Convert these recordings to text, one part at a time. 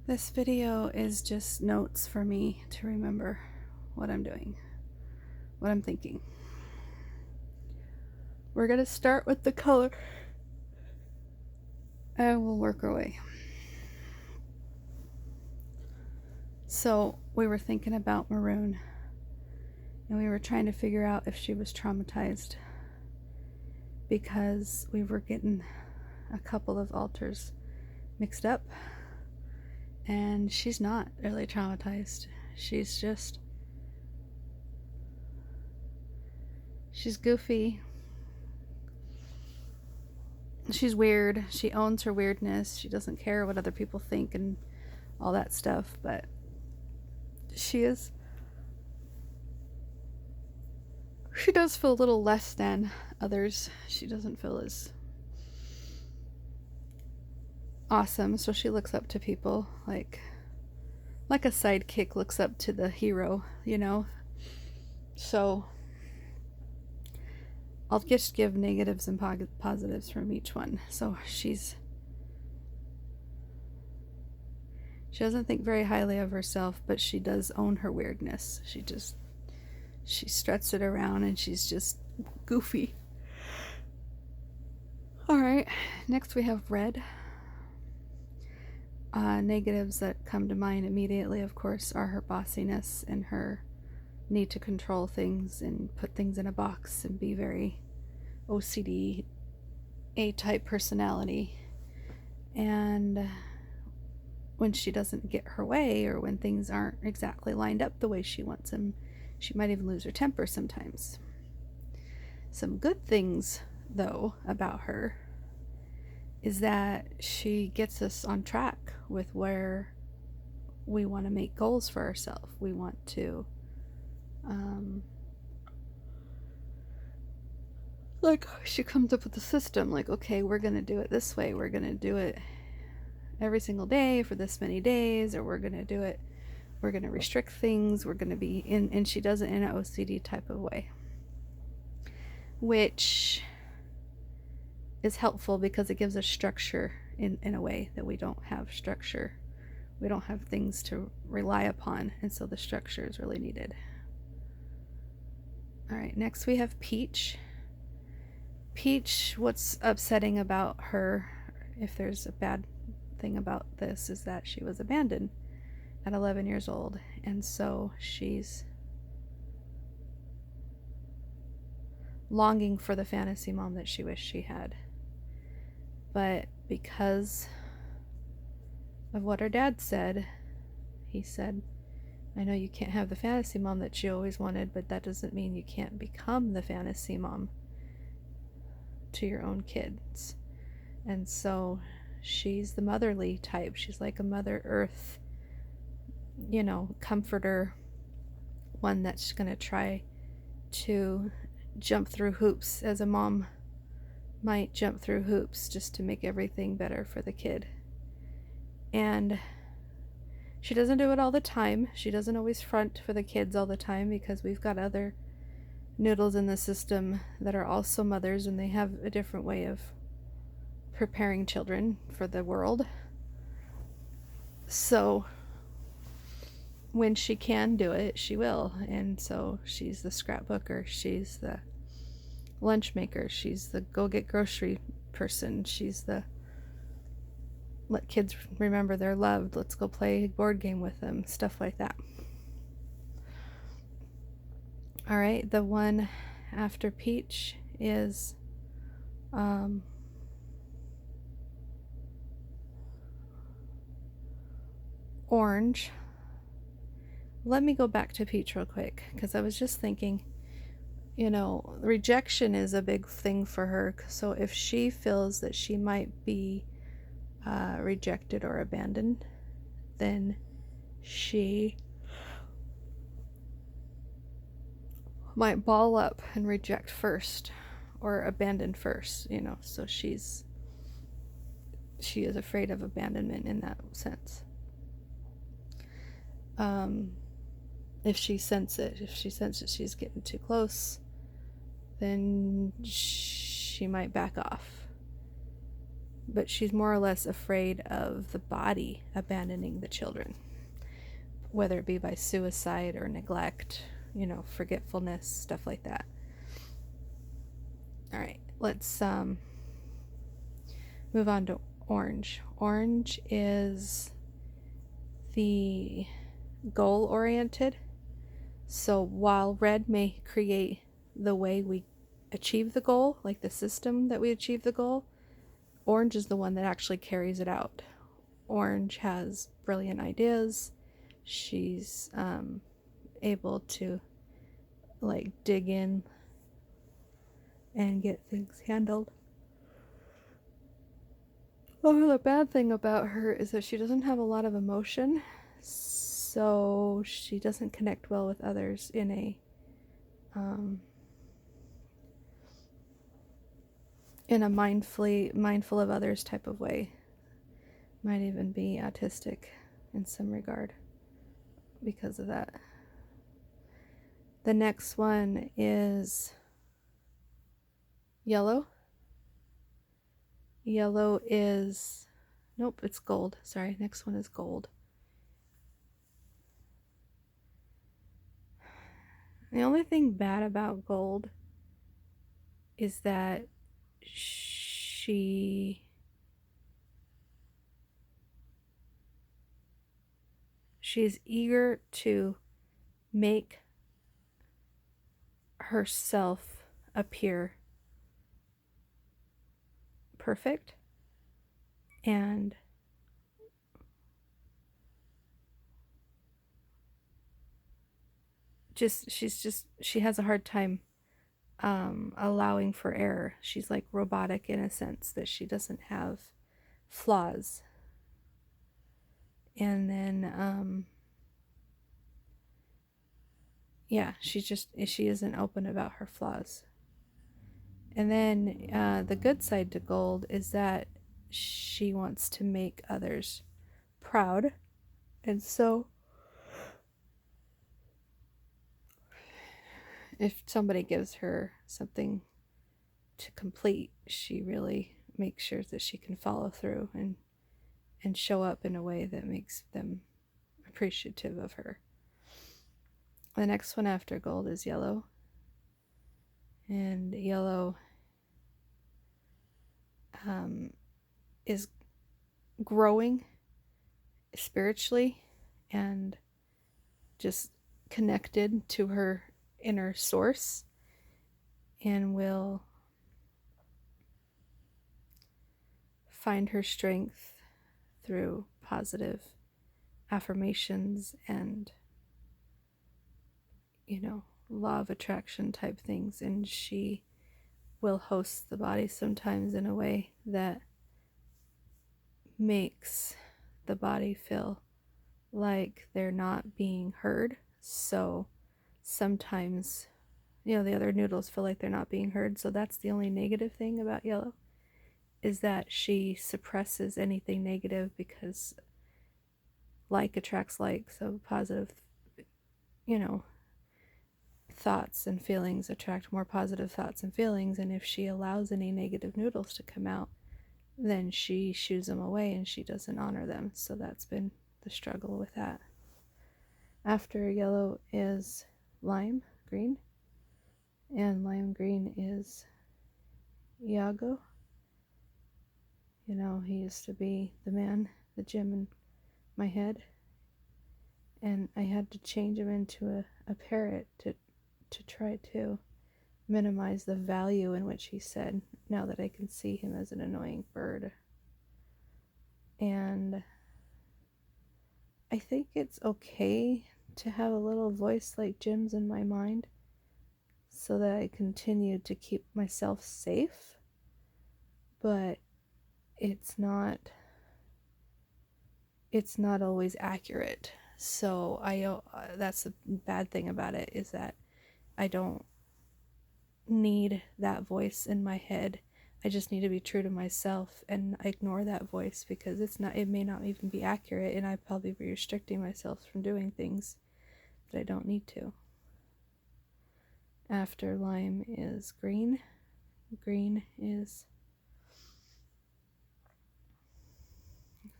This video is just notes for me to remember what I'm doing, what I'm thinking. We're going to start with the color and we'll work our way. So we were thinking about Maroon and we were trying to figure out if she was traumatized because we were getting a couple of alters mixed up. And she's not really traumatized. She's goofy. She's weird. She owns her weirdness. She doesn't care what other people think and all that stuff, but she does feel a little less than others. She doesn't feel as awesome, so she looks up to people like a sidekick looks up to the hero, you know? So I'll just give negatives and positives from each one. So she doesn't think very highly of herself, but she does own her weirdness. She struts it around and she's just goofy. Alright, next we have Red. Negatives that come to mind immediately, of course, are her bossiness and her need to control things and put things in a box and be very OCD, A-type personality. And when she doesn't get her way, or when things aren't exactly lined up the way she wants them, she might even lose her temper sometimes. Some good things, though, about her is that she gets us on track with where we want to make goals for ourselves. We want to she comes up with a system, like, okay, we're gonna do it this way, we're gonna do it every single day for this many days, or we're gonna restrict things, we're gonna be in, and she does it in an OCD type of way, which is helpful because it gives us structure in a way that we don't have structure. We don't have things to rely upon, and so the structure is really needed. Alright, next we have Peach. Peach, what's upsetting about her, if there's a bad thing about this, is that she was abandoned at 11 years old, and so she's longing for the fantasy mom that she wished she had. But because of what her dad said, he said, I know you can't have the fantasy mom that you always wanted, but that doesn't mean you can't become the fantasy mom to your own kids. And so she's the motherly type. She's like a Mother Earth, you know, comforter, one that's going to try to jump through hoops as a mom might jump through hoops just to make everything better for the kid. And she doesn't do it all the time. She doesn't always front for the kids all the time, because we've got other noodles in the system that are also mothers, and they have a different way of preparing children for the world. So when she can do it, she will. And so she's the scrapbooker, she's the lunch maker, she's the go get grocery person, she's the let kids remember they're loved, let's go play a board game with them, stuff like that. Alright, the one after Peach is Orange. Let me go back to Peach real quick, because I was just thinking, you know, rejection is a big thing for her. So if she feels that she might be rejected or abandoned, then she might ball up and reject first or abandon first, you know. So she is afraid of abandonment in that sense. If she senses she's getting too close, then she might back off. but she's more or less afraid of the body abandoning the children, whether it be by suicide or neglect, forgetfulness, stuff like that. All right, let's move on to orange. Orange is the goal-oriented. So while red may create the way we achieve the goal, like the system that we achieve the goal, orange is the one that actually carries it out. Orange has brilliant ideas. She's able to dig in and get things handled. Oh, the bad thing about her is that she doesn't have a lot of emotion, so she doesn't connect well with others in a mindful of others type of way. Might even be autistic in some regard because of that. The next one is yellow. Yellow is, nope, it's gold. Sorry, next one is gold. The only thing bad about gold is that she is eager to make herself appear perfect, and she has a hard time allowing for error. She's like robotic in a sense that she doesn't have flaws. And then she isn't open about her flaws. And then the good side to gold is that she wants to make others proud. And so if somebody gives her something to complete, she really makes sure that she can follow through and show up in a way that makes them appreciative of her. The next one after gold is yellow. And yellow is growing spiritually and just connected to her inner source, and will find her strength through positive affirmations and law of attraction type things. And she will host the body sometimes in a way that makes the body feel like they're not being heard. So sometimes the other noodles feel like they're not being heard. So that's the only negative thing about yellow, is that she suppresses anything negative, because like attracts like. So positive thoughts and feelings attract more positive thoughts and feelings. And if she allows any negative noodles to come out, then she shoos them away and she doesn't honor them. So that's been the struggle with that. After yellow is lime green, and lime green is Iago. He used to be the man, the Jim in my head, and I had to change him into a parrot to try to minimize the value in which he said, now that I can see him as an annoying bird. And I think it's okay to have a little voice like Jim's in my mind, so that I continue to keep myself safe, but it's not always accurate. So that's the bad thing about it, is that I don't need that voice in my head. I just need to be true to myself and ignore that voice, because it may not even be accurate, and I'd probably be restricting myself from doing things that I don't need to. After lime is green. Green is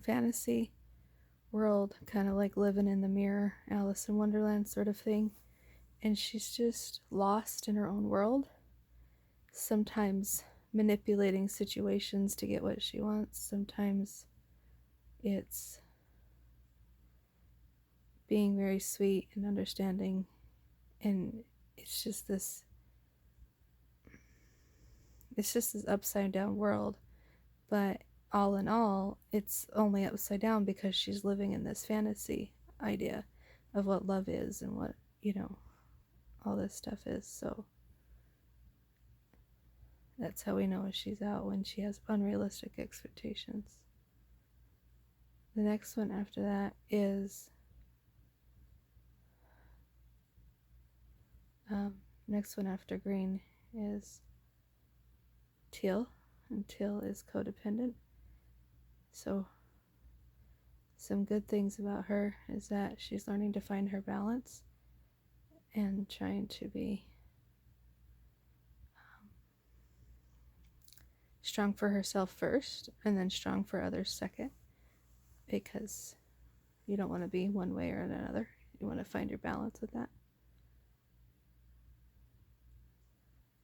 fantasy world, kind of like living in the mirror, Alice in Wonderland sort of thing. And she's just lost in her own world, sometimes manipulating situations to get what she wants. Sometimes it's being very sweet and understanding. And it's just this upside down world. But all in all, it's only upside down because she's living in this fantasy idea of what love is and what, all this stuff is. So that's how we know she's out, when she has unrealistic expectations. The next one after that is next one after green is teal, and teal is codependent. So some good things about her is that she's learning to find her balance and trying to be strong for herself first and then strong for others second, because you don't want to be one way or another. You want to find your balance with that.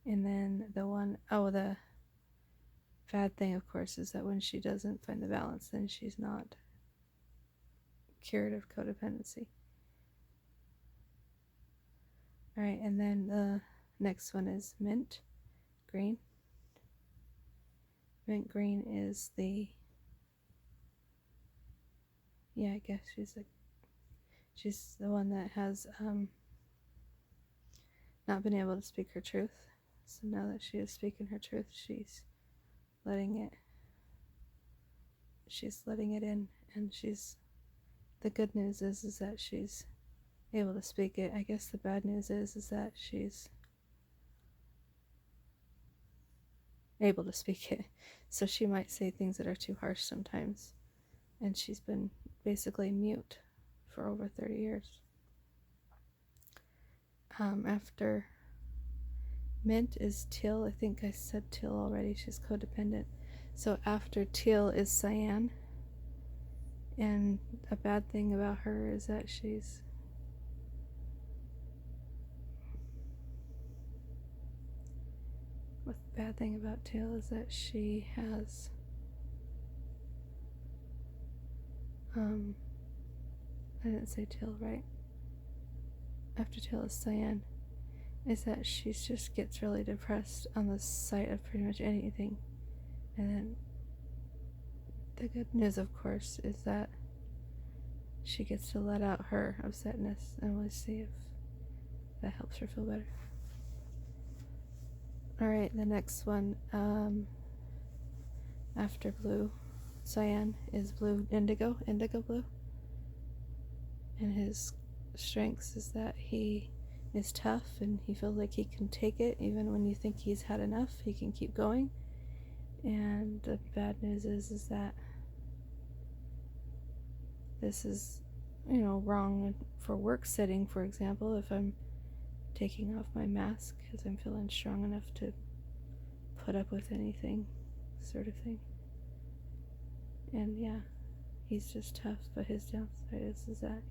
And then the bad thing, of course, is that when she doesn't find the balance, then she's not cured of codependency. All right, and then the next one is mint green. Mint green is I guess she's the one that has not been able to speak her truth. So now that she is speaking her truth, she's letting it in, and the good news is that she's able to speak it. I guess the bad news is that she's able to speak it, so she might say things that are too harsh sometimes, and she's been basically mute for over 30 years. After mint is teal. I think I said teal already. She's codependent. So after teal is cyan, and a bad thing about her is that the bad thing about teal is that she has I didn't say teal right. After teal is cyan, is that she just gets really depressed on the sight of pretty much anything. And then the good news, of course, is that she gets to let out her upsetness, and we'll see if that helps her feel better. Alright, the next one, after blue cyan, is blue indigo blue. And his strengths is that he is tough and he feels like he can take it even when you think he's had enough. He can keep going. And the bad news is that this is, wrong for work setting, for example, if I'm taking off my mask because I'm feeling strong enough to put up with anything, sort of thing. And yeah, he's just tough, but his downside is that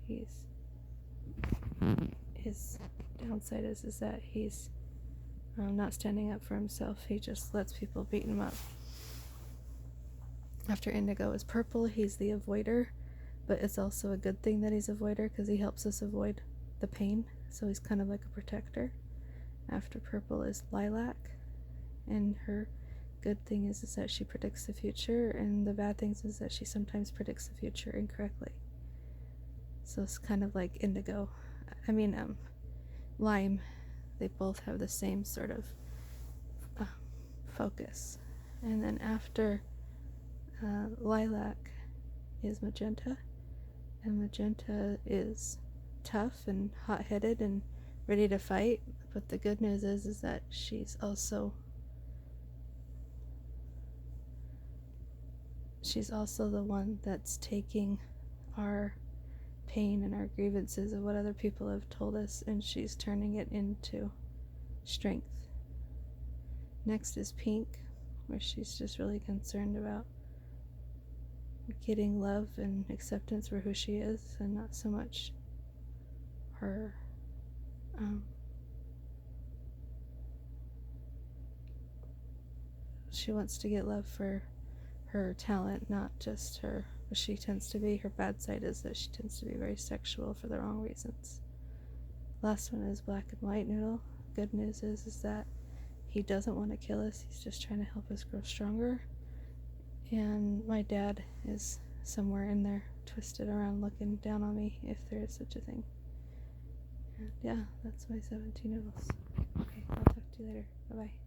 he's not standing up for himself. He just lets people beat him up. After indigo is purple. He's the avoider, but it's also a good thing that he's avoider because he helps us avoid the pain, so he's kind of like a protector. After purple is lilac, and her good thing is that she predicts the future, and the bad things is that she sometimes predicts the future incorrectly. So it's kind of like indigo. Lime. They both have the same sort of focus. And then after lilac is magenta, and magenta is tough and hot-headed and ready to fight, but the good news is that she's also the one that's taking our pain and our grievances of what other people have told us, and she's turning it into strength. Next is pink, where she's just really concerned about getting love and acceptance for who she is, and not so much her she wants to get love for her talent, not just her. She tends to be, her bad side is that she tends to be very sexual for the wrong reasons. Last one is Black and White Noodle. Good news is that he doesn't want to kill us. He's just trying to help us grow stronger. And my dad is somewhere in there, twisted around, looking down on me, if there is such a thing. And yeah, that's my 17 noodles. Okay, I'll talk to you later. Bye-bye.